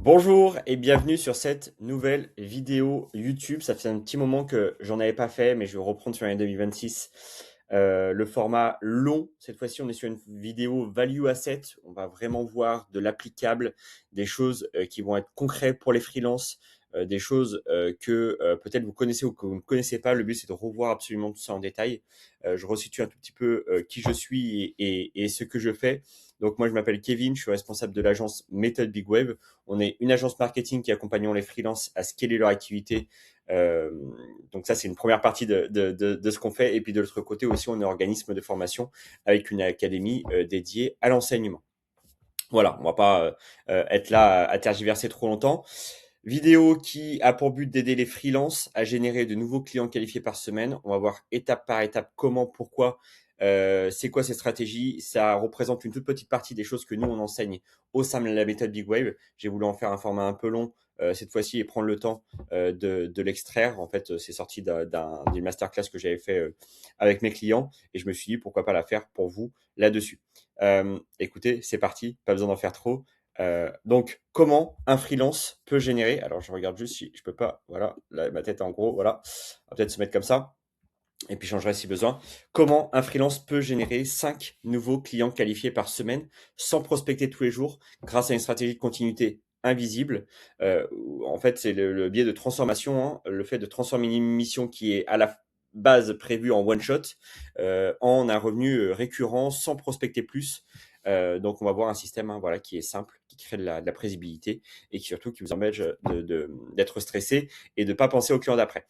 Bonjour et bienvenue sur cette nouvelle vidéo YouTube. Ça fait un petit moment que j'en avais pas fait, mais je vais reprendre sur l'année 2026 le format long. Cette fois-ci, on est sur une vidéo Value Asset. On va vraiment voir de l'applicable, des choses qui vont être concrètes pour les freelances, des choses que peut-être vous connaissez ou que vous ne connaissez pas. Le but, c'est de revoir absolument tout ça en détail. Je resitue un tout petit peu qui je suis et ce que je fais. Donc moi, je m'appelle Kevin, je suis responsable de l'agence Method Big Wave. On est une agence marketing qui accompagne les freelances à scaler leur activité. Euh, donc ça, c'est une première partie de ce qu'on fait. Et puis de l'autre côté aussi, on est un organisme de formation avec une académie dédiée à l'enseignement. Voilà, on va pas être là à tergiverser trop longtemps. Vidéo qui a pour but d'aider les freelances à générer de nouveaux clients qualifiés par semaine. On va voir étape par étape comment, pourquoi, c'est quoi ces stratégies. Ça représente une toute petite partie des choses que nous, on enseigne au sein de la méthode Big Wave. J'ai voulu en faire un format un peu long cette fois-ci et prendre le temps de l'extraire. En fait, c'est sorti d'une masterclass que j'avais fait avec mes clients et je me suis dit pourquoi pas la faire pour vous là-dessus. Écoutez, c'est parti, pas besoin d'en faire trop. Donc, comment un freelance peut générer, alors je regarde juste si je peux pas, voilà, là, ma tête est en gros, voilà, on va peut-être se mettre comme ça, et puis changerai si besoin. Comment un freelance peut générer 5 nouveaux clients qualifiés par semaine sans prospecter tous les jours grâce à une stratégie de continuité invisible. Euh, En fait, c'est le biais de transformation, hein, le fait de transformer une mission qui est à la base prévue en one shot en un revenu récurrent sans prospecter plus. Donc, on va voir un système voilà, qui est simple, qui crée de la prévisibilité et qui surtout qui vous empêche d'être stressé et de ne pas penser au client d'après.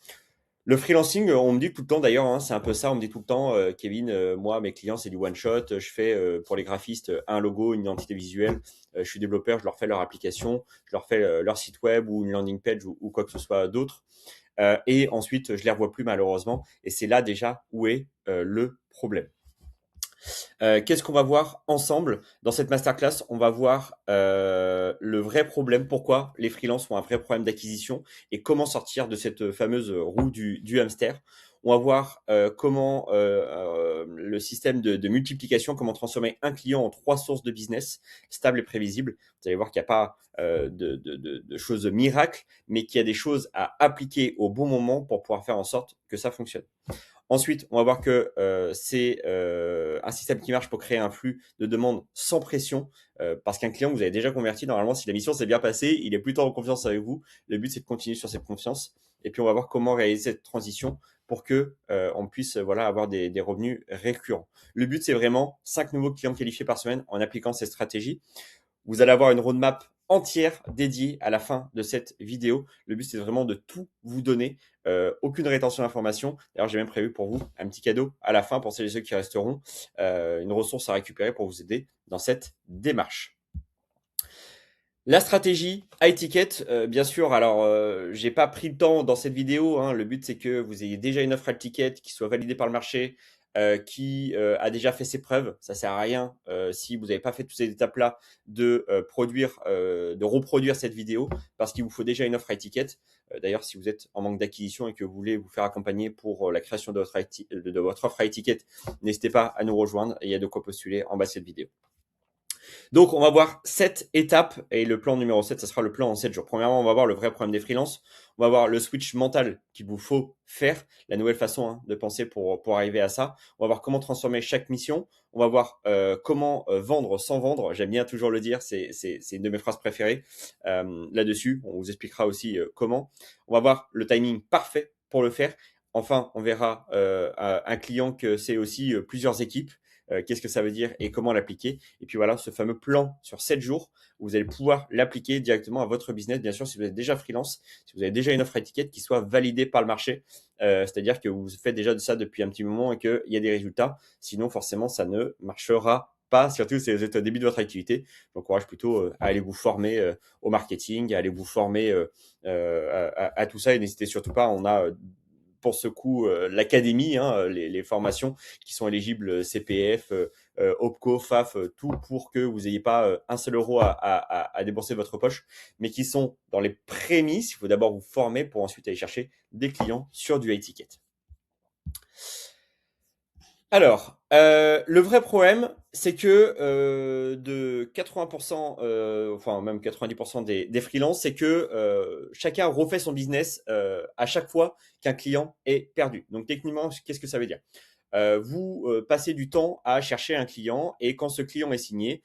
Le freelancing, on me dit tout le temps d'ailleurs, hein, c'est un peu ça, on me dit tout le temps, Kevin, moi, mes clients, c'est du one shot. Je fais pour les graphistes un logo, une identité visuelle. Je suis développeur, je leur fais leur application, je leur fais leur site web ou une landing page ou quoi que ce soit d'autre. Et ensuite, je les revois plus malheureusement. Et c'est là déjà où est le problème. Qu'est-ce qu'on va voir ensemble dans cette masterclass? On va voir le vrai problème, pourquoi les freelances ont un vrai problème d'acquisition et comment sortir de cette fameuse roue du hamster. On va voir comment le système de multiplication, comment transformer un client en 3 sources de business stables et prévisibles. Vous allez voir qu'il n'y a pas de choses miracles, mais qu'il y a des choses à appliquer au bon moment pour pouvoir faire en sorte que ça fonctionne. Ensuite, on va voir que c'est un système qui marche pour créer un flux de demande sans pression, parce qu'un client que vous avez déjà converti, normalement, si la mission s'est bien passée, il est plutôt en confiance avec vous. Le but, c'est de continuer sur cette confiance. Et puis, on va voir comment réaliser cette transition pour que on puisse voilà, avoir des revenus récurrents. Le but, c'est vraiment 5 nouveaux clients qualifiés par semaine en appliquant ces stratégies. Vous allez avoir une roadmap entière dédiée à la fin de cette vidéo. Le but, c'est vraiment de tout vous donner. Aucune rétention d'informations. D'ailleurs, j'ai même prévu pour vous un petit cadeau à la fin pour celles et ceux qui resteront. Une ressource à récupérer pour vous aider dans cette démarche. La stratégie high ticket, bien sûr. Alors, j'ai pas pris le temps dans cette vidéo, hein. Le but, c'est que vous ayez déjà une offre high ticket qui soit validée par le marché, qui a déjà fait ses preuves. Ça sert à rien si vous n'avez pas fait toutes ces étapes-là de de reproduire cette vidéo, parce qu'il vous faut déjà une offre high ticket. D'ailleurs, si vous êtes en manque d'acquisition et que vous voulez vous faire accompagner pour la création de votre offre high ticket, n'hésitez pas à nous rejoindre. Il y a de quoi postuler en bas de cette vidéo. Donc, on va voir 7 étapes et le plan numéro 7, ça sera le plan en 7 jours. Premièrement, on va voir le vrai problème des freelances. On va voir le switch mental qu'il vous faut faire, la nouvelle façon de penser pour arriver à ça. On va voir comment transformer chaque mission. On va voir comment vendre sans vendre. J'aime bien toujours le dire, c'est une de mes phrases préférées là-dessus. On vous expliquera aussi comment. On va voir le timing parfait pour le faire. Enfin, on verra un client que c'est aussi plusieurs équipes. Qu'est-ce que ça veut dire et comment l'appliquer. Et puis voilà, ce fameux plan sur 7 jours où vous allez pouvoir l'appliquer directement à votre business. Bien sûr, si vous êtes déjà freelance, si vous avez déjà une offre étiquette qui soit validée par le marché, c'est-à-dire que vous faites déjà de ça depuis un petit moment et qu'il y a des résultats. Sinon, forcément, ça ne marchera pas, surtout si vous êtes au début de votre activité. J'encourage plutôt à aller vous former au marketing, à aller vous former à tout ça. Et n'hésitez surtout pas, on a pour ce coup l'académie, hein, les formations qui sont éligibles CPF, OPCO, FAF, tout pour que vous n'ayez pas un seul euro à débourser de votre poche, mais qui sont dans les prémices. Il faut d'abord vous former pour ensuite aller chercher des clients sur du high ticket. Alors, le vrai problème, c'est que de 80%, enfin même 90% des freelances, c'est que chacun refait son business à chaque fois qu'un client est perdu. Donc techniquement, qu'est-ce que ça veut dire? Vous passez du temps à chercher un client et quand ce client est signé,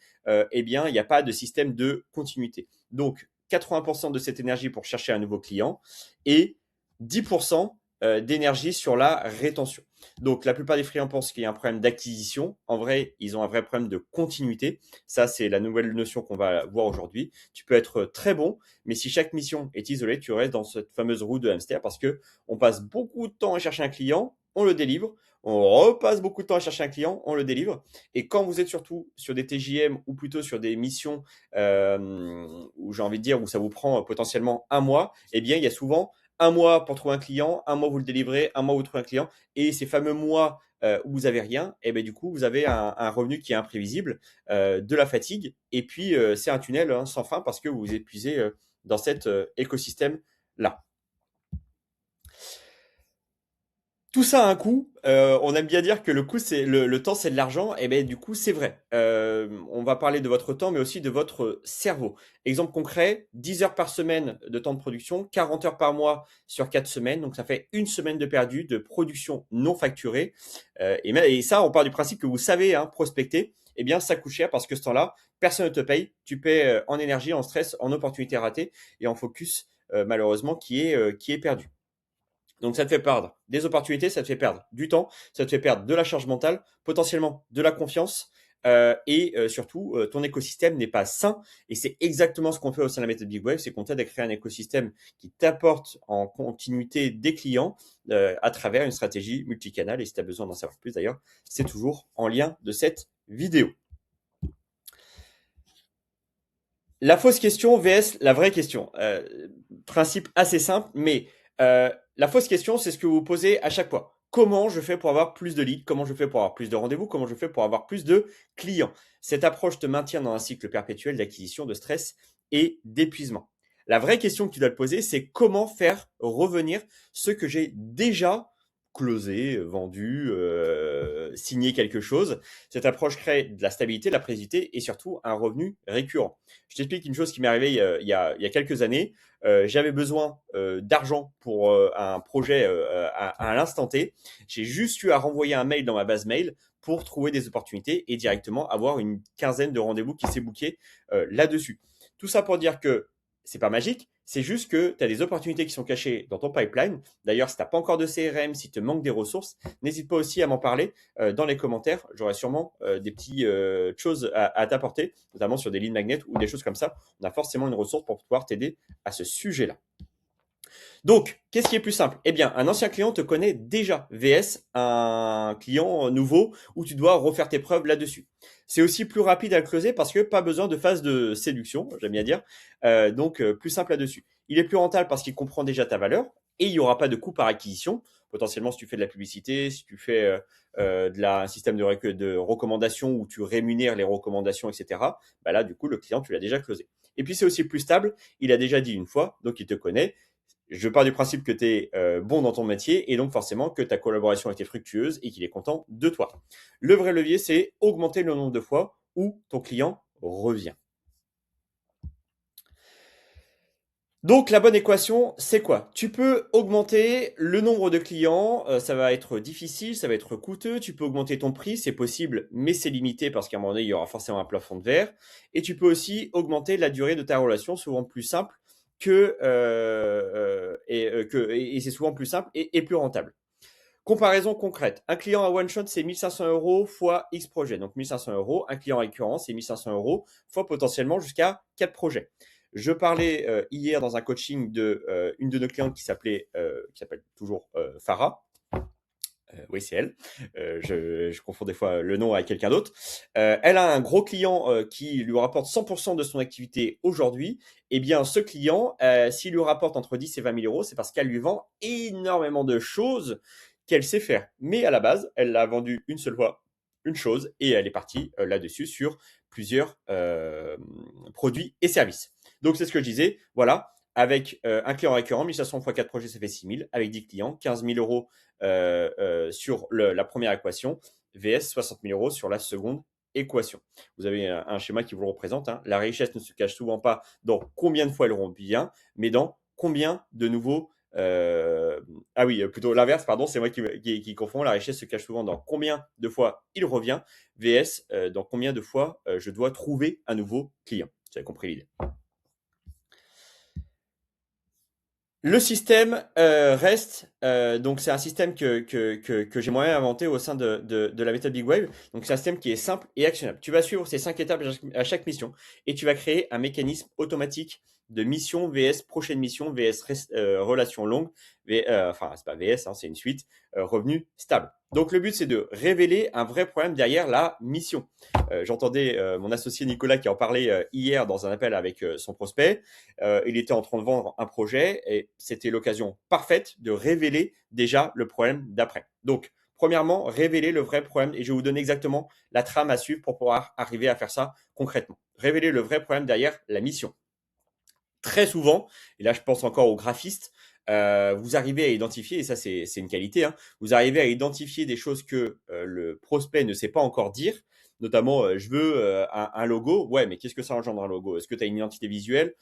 eh bien, il n'y a pas de système de continuité. Donc, 80% de cette énergie pour chercher un nouveau client et 10% d'énergie sur la rétention. Donc, la plupart des freelances pensent qu'il y a un problème d'acquisition. En vrai, ils ont un vrai problème de continuité. Ça, c'est la nouvelle notion qu'on va voir aujourd'hui. Tu peux être très bon, mais si chaque mission est isolée, tu restes dans cette fameuse roue de hamster parce que on passe beaucoup de temps à chercher un client, on le délivre, on repasse beaucoup de temps à chercher un client, on le délivre. Et quand vous êtes surtout sur des TJM ou plutôt sur des missions où j'ai envie de dire où ça vous prend potentiellement un mois, eh bien il y a souvent un mois pour trouver un client, un mois vous le délivrez, un mois vous trouvez un client, et ces fameux mois où vous avez rien, et bien du coup vous avez un revenu qui est imprévisible, de la fatigue, et puis c'est un tunnel sans fin parce que vous vous épuisez dans cet écosystème là. Tout ça a un coût. On aime bien dire que le coût, c'est le temps, c'est de l'argent. Et bien, du coup, c'est vrai. On va parler de votre temps, mais aussi de votre cerveau. Exemple concret, 10 heures par semaine de temps de production, 40 heures par mois sur 4 semaines. Donc, ça fait une semaine de perdu de production non facturée. Et ça, on part du principe que vous savez prospecter. Eh bien, ça coûte cher parce que ce temps-là, personne ne te paye. Tu paies en énergie, en stress, en opportunités ratées et en focus, malheureusement, qui est perdu. Donc ça te fait perdre des opportunités, ça te fait perdre du temps, ça te fait perdre de la charge mentale, potentiellement de la confiance, et surtout, ton écosystème n'est pas sain. Et c'est exactement ce qu'on fait au sein de la méthode Big Wave, c'est qu'on t'aide à créer un écosystème qui t'apporte en continuité des clients à travers une stratégie multicanal. Et si tu as besoin d'en savoir plus d'ailleurs, c'est toujours en lien de cette vidéo. La fausse question vs la vraie question. Principe assez simple, mais la fausse question, c'est ce que vous posez à chaque fois. Comment je fais pour avoir plus de leads? Comment je fais pour avoir plus de rendez-vous? Comment je fais pour avoir plus de clients? Cette approche te maintient dans un cycle perpétuel d'acquisition, de stress et d'épuisement. La vraie question que tu dois te poser, c'est comment faire revenir ce que j'ai déjà closé, vendu, signé quelque chose. Cette approche crée de la stabilité, de la prévisibilité et surtout un revenu récurrent. Je t'explique une chose qui m'est arrivée il y a quelques années. J'avais besoin d'argent pour un projet à l'instant T. J'ai juste eu à renvoyer un mail dans ma base mail pour trouver des opportunités et directement avoir une quinzaine de rendez-vous qui s'est booké là-dessus. Tout ça pour dire que c'est pas magique, c'est juste que tu as des opportunités qui sont cachées dans ton pipeline. D'ailleurs, si tu n'as pas encore de CRM, si tu te manques des ressources, n'hésite pas aussi à m'en parler dans les commentaires. J'aurai sûrement des petites choses à t'apporter, notamment sur des leads magnets ou des choses comme ça. On a forcément une ressource pour pouvoir t'aider à ce sujet-là. Donc, qu'est-ce qui est plus simple? Eh bien, un ancien client te connaît déjà, VS un client nouveau où tu dois refaire tes preuves là-dessus. C'est aussi plus rapide à le closer parce que pas besoin de phase de séduction, j'aime bien dire. Donc, plus simple là-dessus. Il est plus rentable parce qu'il comprend déjà ta valeur et il n'y aura pas de coût par acquisition. Potentiellement, si tu fais de la publicité, si tu fais un système de recommandation où tu rémunères les recommandations, etc., bah là, du coup, le client, tu l'as déjà closé. Et puis, c'est aussi plus stable. Il a déjà dit une fois, donc il te connaît. Je pars du principe que tu es bon dans ton métier et donc forcément que ta collaboration a été fructueuse et qu'il est content de toi. Le vrai levier, c'est augmenter le nombre de fois où ton client revient. Donc la bonne équation, c'est quoi? Tu peux augmenter le nombre de clients, ça va être difficile, ça va être coûteux. Tu peux augmenter ton prix, c'est possible, mais c'est limité parce qu'à un moment donné, il y aura forcément un plafond de verre. Et tu peux aussi augmenter la durée de ta relation, souvent plus simple et c'est souvent plus simple et plus rentable. Comparaison concrète. Un client à one shot, c'est 1500 euros fois X projets. Donc 1500 euros. Un client récurrent, c'est 1500 euros fois potentiellement jusqu'à 4 projets. Je parlais hier dans un coaching de une de nos clientes qui s'appelle toujours Farah. Oui, c'est elle. Je confonds des fois le nom avec quelqu'un d'autre. Elle a un gros client qui lui rapporte 100% de son activité aujourd'hui. Eh bien, ce client, s'il lui rapporte entre 10 et 20 000 euros, c'est parce qu'elle lui vend énormément de choses qu'elle sait faire. Mais à la base, elle l'a vendu une seule fois, une chose, et elle est partie là-dessus sur plusieurs produits et services. Donc, c'est ce que je disais. Voilà, avec un client récurrent, 1500 x 4 projets, ça fait 6 000. Avec 10 clients, 15 000 euros sur la première équation. vs 60 000 euros sur la seconde équation. Vous avez un schéma qui vous le représente. Hein. La richesse ne se cache souvent pas dans combien de fois elle revient, mais dans combien de nouveaux... Ah oui, plutôt l'inverse, pardon, c'est moi qui confonds. La richesse se cache souvent dans combien de fois il revient, vs dans combien de fois je dois trouver un nouveau client. Vous avez compris l'idée. Le système reste, donc c'est un système que j'ai moi-même inventé au sein de la méthode Big Wave. Donc c'est un système qui est simple et actionnable. Tu vas suivre ces 5 étapes à chaque mission et tu vas créer un mécanisme automatique de mission vs prochaine mission vs relation longue, enfin c'est pas vs, hein, c'est une suite, revenu stable. Donc le but c'est de révéler un vrai problème derrière la mission. J'entendais mon associé Nicolas qui en parlait hier dans un appel avec son prospect. Il était en train de vendre un projet et c'était l'occasion parfaite de révéler déjà le problème d'après. Donc, premièrement, révéler le vrai problème et je vais vous donner exactement la trame à suivre pour pouvoir arriver à faire ça concrètement. Révéler le vrai problème derrière la mission. Très souvent, et là je pense encore aux graphistes, vous arrivez à identifier, et ça c'est une qualité, hein, vous arrivez à identifier des choses que le prospect ne sait pas encore dire, notamment je veux un logo, ouais mais qu'est-ce que ça engendre un logo? Est-ce que tu as une identité visuelle?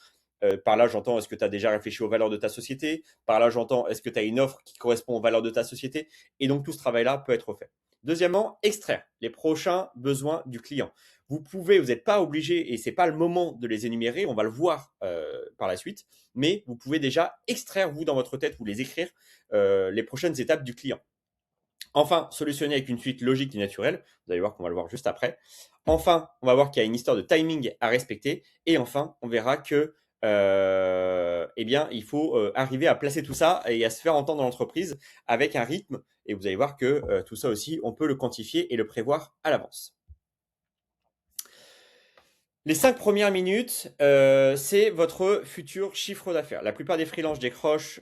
Par là, j'entends, est-ce que tu as déjà réfléchi aux valeurs de ta société? Par là, j'entends, est-ce que tu as une offre qui correspond aux valeurs de ta société? Et donc, tout ce travail-là peut être fait. Deuxièmement, extraire les prochains besoins du client. Vous n'êtes pas obligé, et ce n'est pas le moment de les énumérer, on va le voir par la suite, mais vous pouvez déjà extraire, vous, dans votre tête, vous les écrire, les prochaines étapes du client. Enfin, solutionner avec une suite logique et naturelle. Vous allez voir qu'on va le voir juste après. Enfin, on va voir qu'il y a une histoire de timing à respecter. Et enfin, on verra que eh bien, il faut arriver à placer tout ça et à se faire entendre dans l'entreprise avec un rythme. Et vous allez voir que tout ça aussi, on peut le quantifier et le prévoir à l'avance. Les 5 premières minutes, c'est votre futur chiffre d'affaires. La plupart des freelances décrochent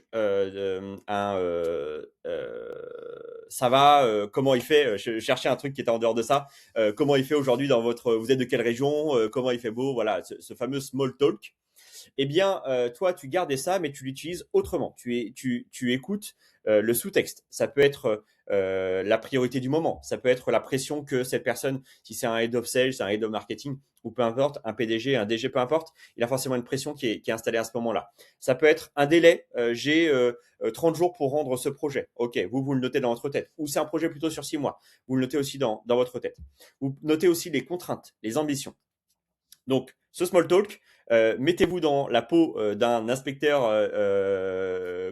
ça va, comment il fait? Je cherchais un truc qui était en dehors de ça. Comment il fait aujourd'hui dans votre... Vous êtes de quelle région? Comment il fait beau? Voilà, ce fameux small talk. Eh bien, toi, tu gardais ça, mais tu l'utilises autrement. Tu écoutes le sous-texte. Ça peut être la priorité du moment. Ça peut être la pression que cette personne, si c'est un head of sales, un head of marketing, ou peu importe, un PDG, un DG, peu importe, il a forcément une pression qui est installée à ce moment-là. Ça peut être un délai. J'ai 30 jours pour rendre ce projet. OK, vous le notez dans votre tête. Ou c'est un projet plutôt sur 6 mois. Vous le notez aussi dans votre tête. Vous notez aussi les contraintes, les ambitions. Donc, ce small talk, mettez-vous dans la peau d'un inspecteur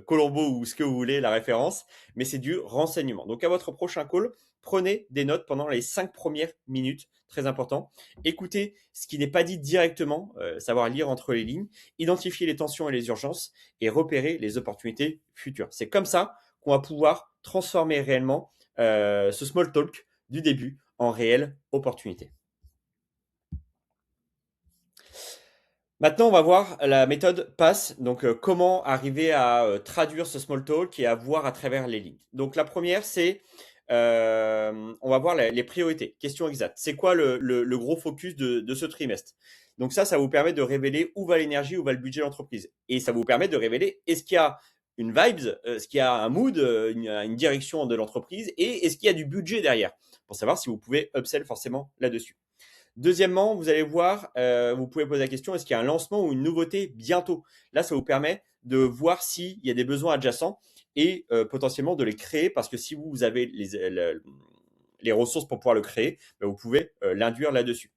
Colombo ou ce que vous voulez, la référence, mais c'est du renseignement. Donc, à votre prochain call, prenez des notes pendant les 5 premières minutes, très important. Écoutez ce qui n'est pas dit directement, savoir lire entre les lignes, identifier les tensions et les urgences et repérer les opportunités futures. C'est comme ça qu'on va pouvoir transformer réellement ce small talk du début en réelle opportunité. Maintenant, on va voir la méthode PASS, donc comment arriver à traduire ce small talk et à voir à travers les lignes. Donc la première, c'est on va voir les priorités. Question exacte. C'est quoi le gros focus de ce trimestre? Donc ça vous permet de révéler où va l'énergie, où va le budget de l'entreprise. Et ça vous permet de révéler est-ce qu'il y a une vibes, est-ce qu'il y a un mood, une direction de l'entreprise et est-ce qu'il y a du budget derrière pour savoir si vous pouvez upsell forcément là-dessus. Deuxièmement, vous allez voir, vous pouvez poser la question, est-ce qu'il y a un lancement ou une nouveauté bientôt? Là, ça vous permet de voir s'il y a des besoins adjacents et potentiellement de les créer parce que si vous avez les ressources pour pouvoir le créer, ben, vous pouvez l'induire là-dessus.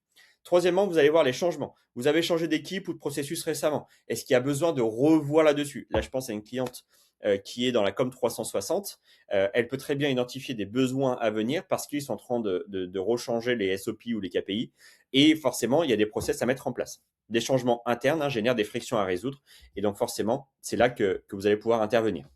Troisièmement, vous allez voir les changements. Vous avez changé d'équipe ou de processus récemment. Est-ce qu'il y a besoin de revoir là-dessus? Là, je pense à une cliente qui est dans la Com 360. Elle peut très bien identifier des besoins à venir parce qu'ils sont en train de rechanger les SOP ou les KPI. Et forcément, il y a des process à mettre en place. Des changements internes génèrent des frictions à résoudre. Et donc, forcément, c'est là que vous allez pouvoir intervenir.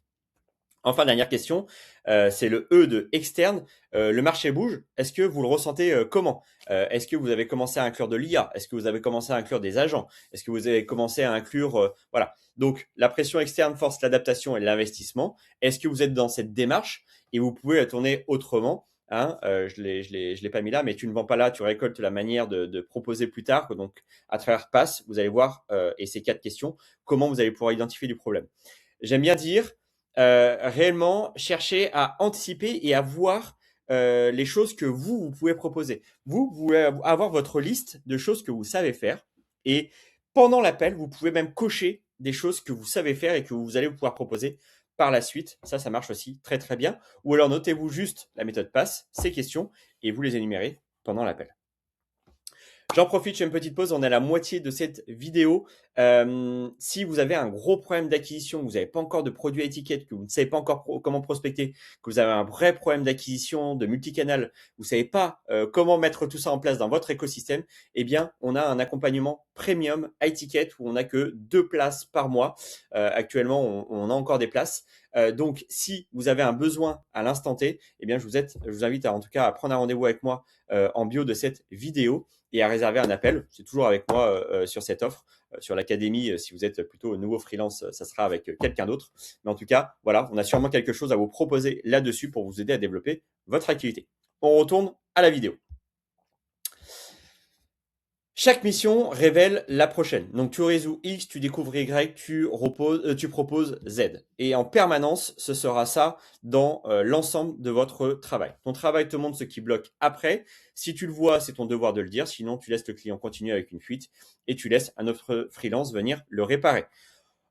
Enfin, dernière question, c'est le E de externe. Le marché bouge. Est-ce que vous le ressentez comment? Est-ce que vous avez commencé à inclure de l'IA? Est-ce que vous avez commencé à inclure des agents? Est-ce que vous avez commencé à inclure... voilà. Donc, la pression externe force l'adaptation et l'investissement. Est-ce que vous êtes dans cette démarche et vous pouvez la tourner autrement? Hein, je l'ai pas mis là, mais tu ne vends pas là, tu récoltes la manière de proposer plus tard. Donc, à travers PASS, vous allez voir, et ces 4 questions, comment vous allez pouvoir identifier du problème. J'aime bien dire... réellement chercher à anticiper et à voir les choses que vous pouvez proposer. Vous pouvez avoir votre liste de choses que vous savez faire et pendant l'appel, vous pouvez même cocher des choses que vous savez faire et que vous allez pouvoir proposer par la suite. Ça marche aussi très très bien. Ou alors notez-vous juste la méthode PASS, ces questions, et vous les énumérez pendant l'appel. J'en profite, je fais une petite pause, on est à la moitié de cette vidéo. Si vous avez un gros problème d'acquisition, que vous n'avez pas encore de produits à étiquette, que vous ne savez pas encore comment prospecter, que vous avez un vrai problème d'acquisition, de multicanal, vous ne savez pas comment mettre tout ça en place dans votre écosystème, eh bien, on a un accompagnement premium à étiquette où on n'a que 2 places par mois. Actuellement, on a encore des places. Donc, si vous avez un besoin à l'instant T, eh bien, je vous invite en tout cas à prendre un rendez-vous avec moi en bio de cette vidéo et à réserver un appel. C'est toujours avec moi sur cette offre. Sur l'académie, si vous êtes plutôt nouveau freelance, ça sera avec quelqu'un d'autre. Mais en tout cas, voilà, on a sûrement quelque chose à vous proposer là-dessus pour vous aider à développer votre activité. On retourne à la vidéo. Chaque mission révèle la prochaine. Donc tu résous X, tu découvres Y, tu proposes Z. Et en permanence, ce sera ça dans l'ensemble de votre travail. Ton travail te montre ce qui bloque après. Si tu le vois, c'est ton devoir de le dire. Sinon, tu laisses le client continuer avec une fuite et tu laisses un autre freelance venir le réparer.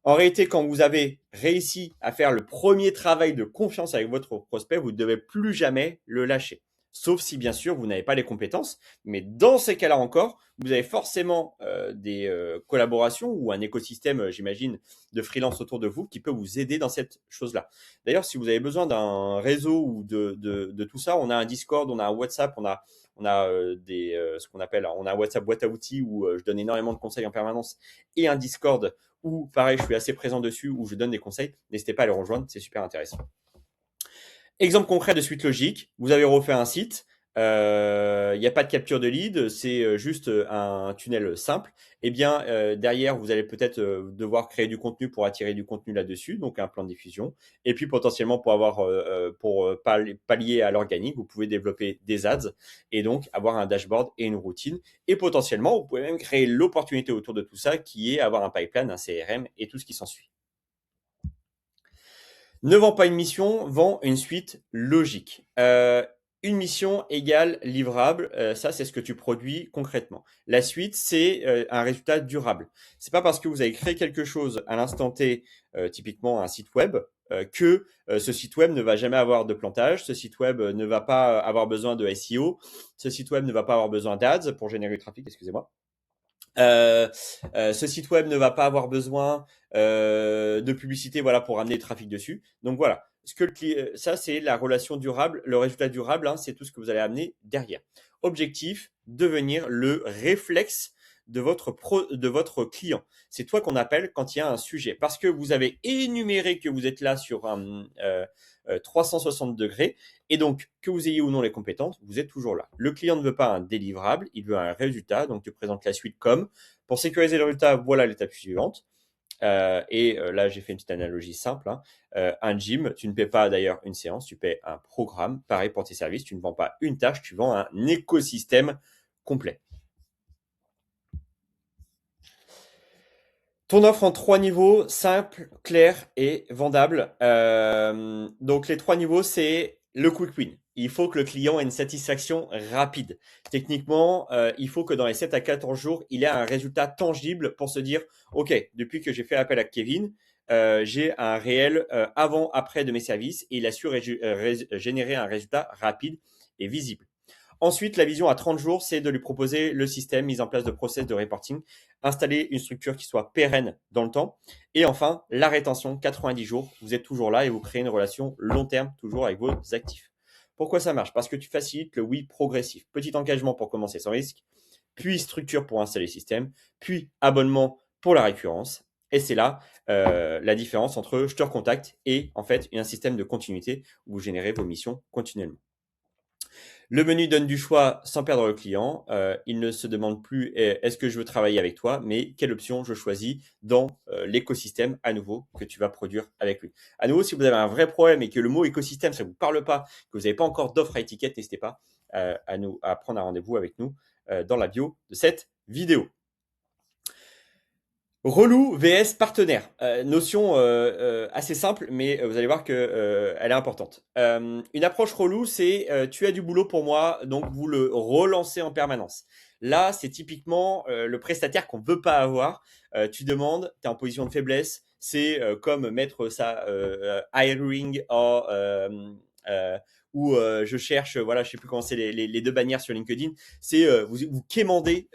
En réalité, quand vous avez réussi à faire le premier travail de confiance avec votre prospect, vous ne devez plus jamais le lâcher. Sauf si, bien sûr, vous n'avez pas les compétences. Mais dans ces cas-là encore, vous avez forcément des collaborations ou un écosystème, j'imagine, de freelance autour de vous qui peut vous aider dans cette chose-là. D'ailleurs, si vous avez besoin d'un réseau ou de tout ça, on a un Discord, on a un WhatsApp, on a ce qu'on appelle, on a un WhatsApp boîte à outils où je donne énormément de conseils en permanence et un Discord où, pareil, je suis assez présent dessus, où je donne des conseils. N'hésitez pas à les rejoindre, c'est super intéressant. Exemple concret de suite logique, vous avez refait un site, il n'y a pas de capture de lead, c'est juste un tunnel simple. Eh bien, derrière, vous allez peut-être devoir créer du contenu pour attirer du contenu là-dessus, donc un plan de diffusion. Et puis potentiellement pour pallier à l'organique, vous pouvez développer des ads et donc avoir un dashboard et une routine. Et potentiellement, vous pouvez même créer l'opportunité autour de tout ça, qui est avoir un pipeline, un CRM et tout ce qui s'ensuit. Ne vend pas une mission, vend une suite logique. Une mission égale livrable, ça c'est ce que tu produis concrètement. La suite, c'est un résultat durable. C'est pas parce que vous avez créé quelque chose à l'instant T, typiquement un site web, que ce site web ne va jamais avoir de plantage, ce site web ne va pas avoir besoin de SEO, ce site web ne va pas avoir besoin d'ads pour générer du trafic, excusez-moi. Ce site web ne va pas avoir besoin de publicité, voilà, pour amener le trafic dessus. Donc voilà, ça c'est la relation durable, le résultat durable, hein, c'est tout ce que vous allez amener derrière. Objectif, devenir le réflexe de votre client. C'est toi qu'on appelle quand il y a un sujet, parce que vous avez énuméré que vous êtes là sur un 360 degrés, et donc que vous ayez ou non les compétences, vous êtes toujours là. Le client ne veut pas un délivrable, il veut un résultat, donc tu présentes la suite comme. Pour sécuriser le résultat, voilà l'étape suivante. Là, j'ai fait une petite analogie simple, hein. Un gym, tu ne paies pas d'ailleurs une séance, tu paies un programme. Pareil pour tes services, tu ne vends pas une tâche, tu vends un écosystème complet. Ton offre en 3 niveaux, simple, clair et vendable. Donc les 3 niveaux, c'est le quick win. Il faut que le client ait une satisfaction rapide. Techniquement, il faut que dans les 7 à 14 jours, il ait un résultat tangible pour se dire, OK, depuis que j'ai fait appel à Kevin, j'ai un réel avant-après de mes services et il a su générer un résultat rapide et visible. Ensuite, la vision à 30 jours, c'est de lui proposer le système, mise en place de process de reporting, installer une structure qui soit pérenne dans le temps. Et enfin, la rétention, 90 jours, vous êtes toujours là et vous créez une relation long terme toujours avec vos actifs. Pourquoi ça marche? Parce que tu facilites le oui progressif. Petit engagement pour commencer sans risque, puis structure pour installer le système, puis abonnement pour la récurrence. Et c'est là la différence entre je te recontacte et en fait un système de continuité où vous générez vos missions continuellement. Le menu donne du choix sans perdre le client. Il ne se demande plus est-ce que je veux travailler avec toi, mais quelle option je choisis dans l'écosystème à nouveau que tu vas produire avec lui. À nouveau, si vous avez un vrai problème et que le mot écosystème, ça ne vous parle pas, que vous n'avez pas encore d'offre à étiquette, n'hésitez pas à prendre un rendez-vous avec nous dans la bio de cette vidéo. Relou vs partenaire. Notion assez simple, mais vous allez voir que elle est importante. Une approche relou, c'est tu as du boulot pour moi, donc vous le relancez en permanence. Là, c'est typiquement le prestataire qu'on ne veut pas avoir. Tu demandes, tu es en position de faiblesse. C'est comme mettre ça hiring euh, ou je cherche, voilà, je sais plus comment c'est les deux bannières sur LinkedIn. C'est vous quémandez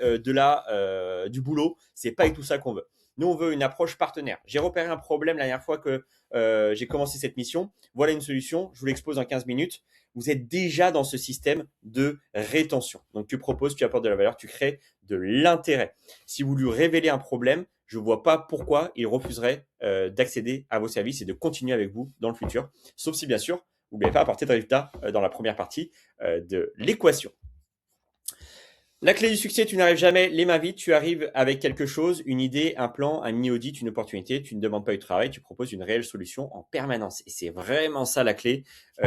du boulot. C'est pas du tout ça qu'on veut. Nous, on veut une approche partenaire. J'ai repéré un problème la dernière fois que j'ai commencé cette mission. Voilà une solution. Je vous l'expose en 15 minutes. Vous êtes déjà dans ce système de rétention. Donc, tu proposes, tu apportes de la valeur, tu crées de l'intérêt. Si vous lui révélez un problème, je ne vois pas pourquoi il refuserait d'accéder à vos services et de continuer avec vous dans le futur. Sauf si, bien sûr, vous n'avez pas apporté de résultat dans la première partie de l'équation. La clé du succès, tu n'arrives jamais les mains vides, tu arrives avec quelque chose, une idée, un plan, un mini-audit, une opportunité, tu ne demandes pas du travail, tu proposes une réelle solution en permanence. Et c'est vraiment ça la clé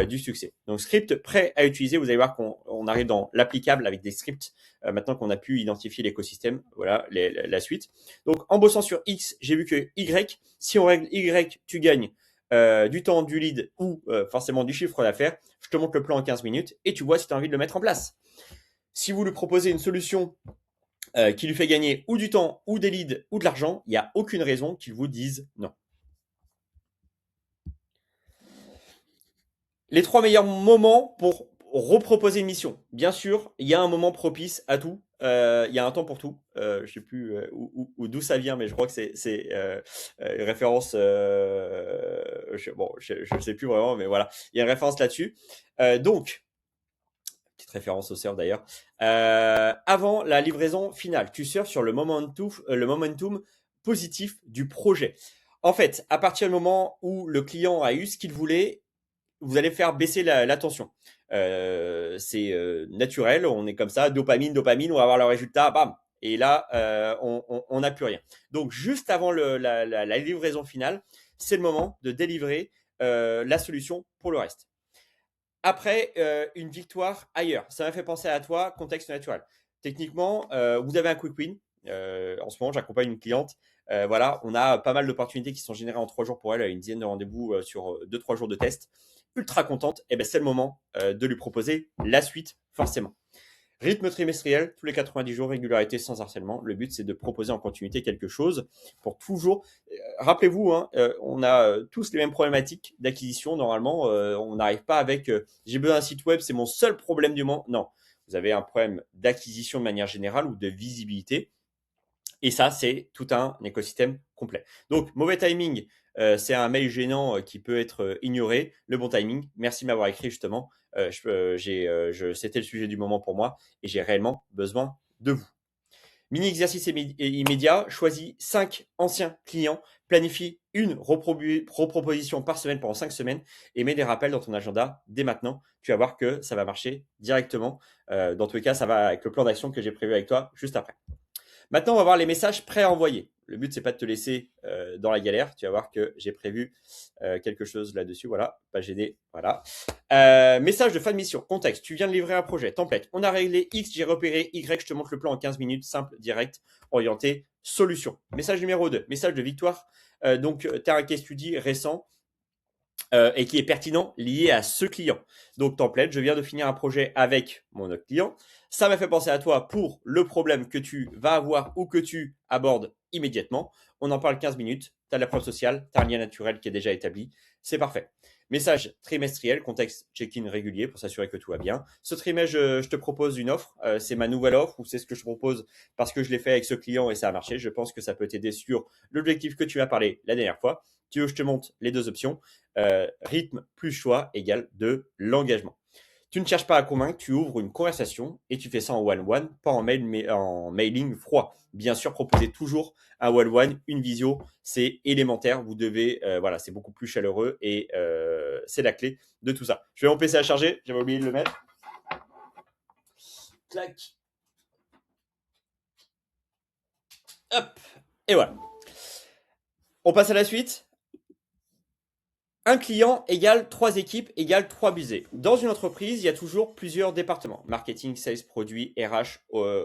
du succès. Donc script prêt à utiliser, vous allez voir qu'on arrive dans l'applicable avec des scripts, maintenant qu'on a pu identifier l'écosystème, voilà la suite. Donc en bossant sur X, j'ai vu que Y, si on règle Y, tu gagnes du temps, du lead ou forcément du chiffre d'affaires. Je te montre le plan en 15 minutes et tu vois si tu as envie de le mettre en place. Si vous lui proposez une solution qui lui fait gagner ou du temps, ou des leads, ou de l'argent, il n'y a aucune raison qu'il vous dise non. Les 3 meilleurs moments pour reproposer une mission. Bien sûr, il y a un moment propice à tout. Il y a un temps pour tout. Je ne sais plus d'où ça vient, mais je crois que c'est une référence. Bon, je ne sais plus vraiment, mais voilà. Il y a une référence là-dessus. Donc, petite référence au surf d'ailleurs. Avant la livraison finale, tu surfes sur le momentum positif du projet. En fait, à partir du moment où le client a eu ce qu'il voulait, vous allez faire baisser la tension. C'est naturel, on est comme ça, dopamine, on va avoir le résultat, bam. Et là, on n'a plus rien. Donc, juste avant la livraison finale, c'est le moment de délivrer la solution pour le reste. Après, une victoire ailleurs. Ça m'a fait penser à toi, contexte naturel. Techniquement, vous avez un quick win. En ce moment, j'accompagne une cliente. Voilà, on a pas mal d'opportunités qui sont générées en 3 jours pour elle. Une dizaine de rendez-vous sur 2-3 jours de test. Ultra contente. Et ben, c'est le moment de lui proposer la suite, forcément. Rythme trimestriel, tous les 90 jours, régularité sans harcèlement. Le but, c'est de proposer en continuité quelque chose pour toujours. Rappelez-vous, hein, on a tous les mêmes problématiques d'acquisition. Normalement, on n'arrive pas avec j'ai besoin d'un site web, c'est mon seul problème du moment. Non, vous avez un problème d'acquisition de manière générale ou de visibilité. Et ça, c'est tout un écosystème complet. Donc, mauvais timing, c'est un mail gênant qui peut être ignoré. Le bon timing, merci de m'avoir écrit justement. C'était le sujet du moment pour moi et j'ai réellement besoin de vous. Mini exercice immédiat, choisis 5 anciens clients, planifie une reproposition par semaine pendant 5 semaines et mets des rappels dans ton agenda dès maintenant. Tu vas voir que ça va marcher directement. Dans tous les cas, ça va avec le plan d'action que j'ai prévu avec toi juste après. Maintenant, on va voir les messages prêts à envoyer. Le but, c'est pas de te laisser dans la galère. Tu vas voir que j'ai prévu quelque chose là-dessus. Voilà, page GD. Voilà. Message de fin de mission. Contexte. Tu viens de livrer un projet. Template. On a réglé X, j'ai repéré Y. Je te montre le plan en 15 minutes. Simple, direct, orienté, solution. Message numéro 2. Message de victoire. Donc, tu as un case study récent et qui est pertinent lié à ce client. Donc, template, je viens de finir un projet avec mon autre client. Ça m'a fait penser à toi pour le problème que tu vas avoir ou que tu abordes immédiatement. On en parle 15 minutes. Tu as la preuve sociale, tu as un lien naturel qui est déjà établi. C'est parfait. Message trimestriel, contexte check-in régulier pour s'assurer que tout va bien. Ce trimestre, je te propose une offre. C'est ma nouvelle offre ou c'est ce que je propose parce que je l'ai fait avec ce client et ça a marché. Je pense que ça peut t'aider sur l'objectif que tu as parlé la dernière fois. Tu veux que je te montre les deux options. Rythme plus choix égale de l'engagement. Tu ne cherches pas à convaincre, tu ouvres une conversation et tu fais ça en one-one, pas en mail, mais en mailing froid. Bien sûr, proposez toujours un one-one, une visio, c'est élémentaire. Vous devez, voilà, c'est beaucoup plus chaleureux et c'est la clé de tout ça. Je vais mon PC à charger, j'avais oublié de le mettre. Clac. Hop. Et voilà. On passe à la suite. Un client égale 3 équipes égale 3 budgets. Dans une entreprise, il y a toujours plusieurs départements. Marketing, sales, produits, RH,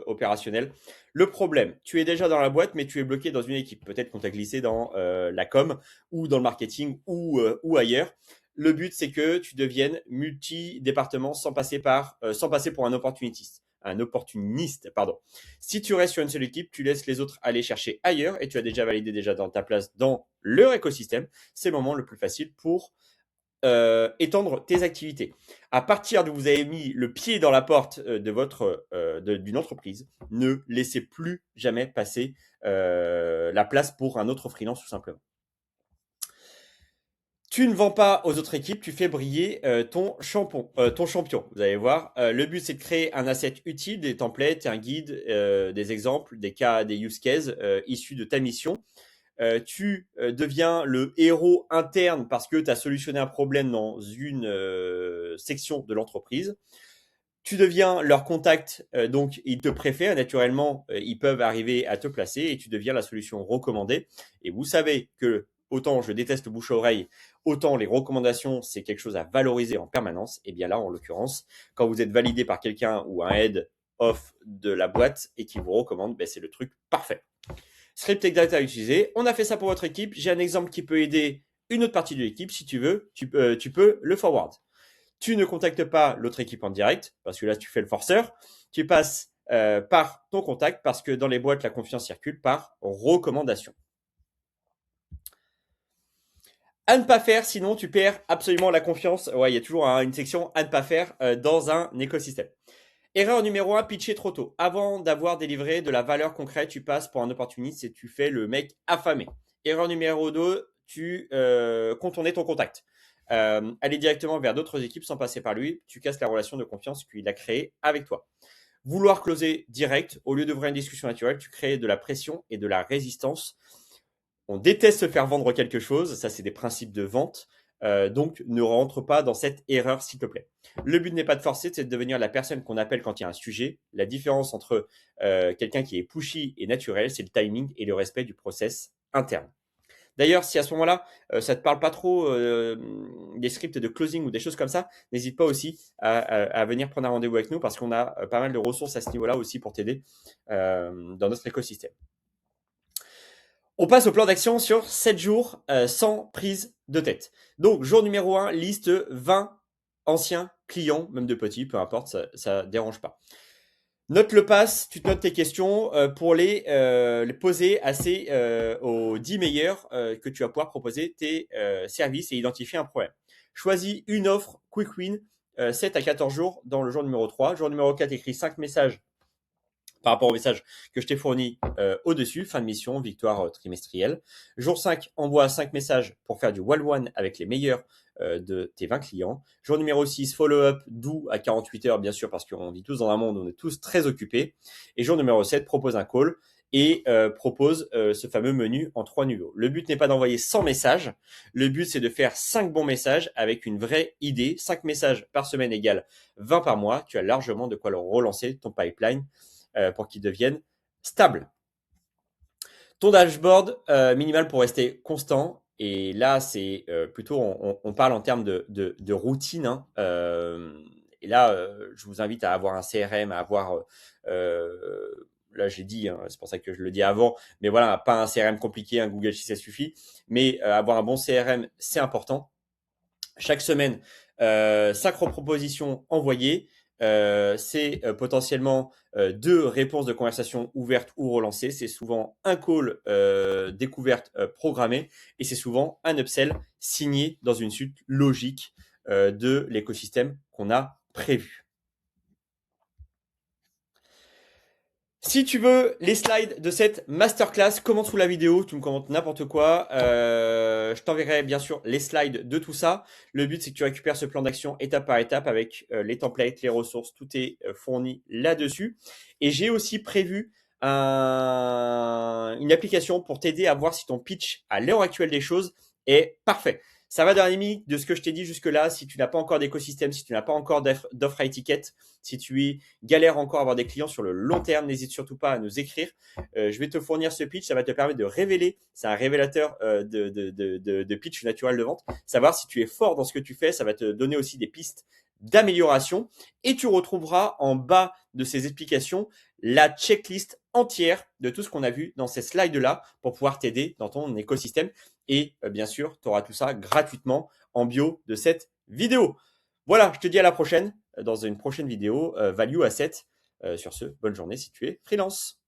opérationnel. Le problème, tu es déjà dans la boîte, mais tu es bloqué dans une équipe. Peut-être qu'on t'a glissé dans la com ou dans le marketing ou ailleurs. Le but, c'est que tu deviennes multi-département sans passer pour un opportuniste. Pardon. Si tu restes sur une seule équipe, tu laisses les autres aller chercher ailleurs et tu as déjà validé déjà dans ta place dans leur écosystème. C'est le moment le plus facile pour étendre tes activités. À partir de vous avez mis le pied dans la porte d'une entreprise, ne laissez plus jamais passer la place pour un autre freelance tout simplement. Tu ne vends pas aux autres équipes, tu fais briller ton champion. Vous allez voir, le but c'est de créer un asset utile, des templates, un guide, des exemples, des cas, des use cases issus de ta mission. Tu deviens le héros interne parce que tu as solutionné un problème dans une section de l'entreprise. Tu deviens leur contact, donc ils te préfèrent naturellement, ils peuvent arriver à te placer et tu deviens la solution recommandée. Et vous savez que autant je déteste le bouche-oreille, autant les recommandations, c'est quelque chose à valoriser en permanence. Et bien là, en l'occurrence, quand vous êtes validé par quelqu'un ou un head off de la boîte et qui vous recommande, ben c'est le truc parfait. Script exact à utiliser. On a fait ça pour votre équipe. J'ai un exemple qui peut aider une autre partie de l'équipe. Si tu veux, tu peux le forward. Tu ne contactes pas l'autre équipe en direct parce que là, tu fais le forceur. Tu passes par ton contact parce que dans les boîtes, la confiance circule par recommandation. À ne pas faire, sinon tu perds absolument la confiance. Ouais, il y a toujours une section à ne pas faire dans un écosystème. Erreur numéro 1, pitcher trop tôt. Avant d'avoir délivré de la valeur concrète, tu passes pour un opportuniste et tu fais le mec affamé. Erreur numéro 2, tu contournes ton contact. Aller directement vers d'autres équipes sans passer par lui, tu casses la relation de confiance qu'il a créée avec toi. Vouloir closer direct, au lieu d'ouvrir une discussion naturelle, tu crées de la pression et de la résistance. On déteste se faire vendre quelque chose, ça c'est des principes de vente, donc ne rentre pas dans cette erreur s'il te plaît. Le but n'est pas de forcer, c'est de devenir la personne qu'on appelle quand il y a un sujet. La différence entre quelqu'un qui est pushy et naturel, c'est le timing et le respect du process interne. D'ailleurs, si à ce moment-là, ça ne te parle pas trop des scripts de closing ou des choses comme ça, n'hésite pas aussi à venir prendre un rendez-vous avec nous parce qu'on a pas mal de ressources à ce niveau-là aussi pour t'aider dans notre écosystème. On passe au plan d'action sur 7 jours sans prise de tête. Donc, jour numéro 1, liste 20 anciens clients, même de petits, peu importe, ça ne dérange pas. Note le pass, tu te notes tes questions pour les poser aux 10 meilleurs que tu vas pouvoir proposer tes services et identifier un problème. Choisis une offre quick win 7 à 14 jours dans le jour numéro 3. Jour numéro 4, écris 5 messages par rapport au message que je t'ai fourni au-dessus, fin de mission, victoire trimestrielle. Jour 5, envoie 5 messages pour faire du one-one avec les meilleurs de tes 20 clients. Jour numéro 6, follow-up doux à 48 heures, bien sûr, parce qu'on vit tous dans un monde où on est tous très occupés. Et jour numéro 7, propose un call et propose ce fameux menu en 3 niveaux. Le but n'est pas d'envoyer 100 messages. Le but, c'est de faire 5 bons messages avec une vraie idée. 5 messages par semaine égale 20 par mois. Tu as largement de quoi leur relancer ton pipeline pour qu'ils deviennent stables. Ton dashboard minimal pour rester constant. Et là, c'est plutôt, on parle en termes de routine. Hein. Et là, je vous invite à avoir un CRM, à avoir, là j'ai dit, hein, c'est pour ça que je le dis avant, mais voilà, pas un CRM compliqué, un Google Sheets, ça suffit. Mais avoir un bon CRM, c'est important. Chaque semaine, 5 propositions envoyées. C'est potentiellement 2 réponses de conversation ouvertes ou relancées. C'est souvent un call découverte programmé et c'est souvent un upsell signé dans une suite logique de l'écosystème qu'on a prévu. Si tu veux les slides de cette masterclass, commente sous la vidéo, tu me commentes n'importe quoi. Je t'enverrai bien sûr les slides de tout ça. Le but, c'est que tu récupères ce plan d'action étape par étape avec les templates, les ressources, tout est fourni là-dessus. Et j'ai aussi prévu une application pour t'aider à voir si ton pitch à l'heure actuelle des choses est parfait. Ça va dans la limite de ce que je t'ai dit jusque-là. Si tu n'as pas encore d'écosystème, si tu n'as pas encore d'offre à étiquette, si tu es galère encore à avoir des clients sur le long terme, n'hésite surtout pas à nous écrire. Je vais te fournir ce pitch. Ça va te permettre de révéler. C'est un révélateur de pitch naturel de vente. Savoir si tu es fort dans ce que tu fais. Ça va te donner aussi des pistes d'amélioration. Et tu retrouveras en bas de ces explications la checklist entière de tout ce qu'on a vu dans ces slides-là pour pouvoir t'aider dans ton écosystème. Et bien sûr, tu auras tout ça gratuitement en bio de cette vidéo. Voilà, je te dis à la prochaine dans une prochaine vidéo Value Asset. Sur ce, bonne journée si tu es freelance.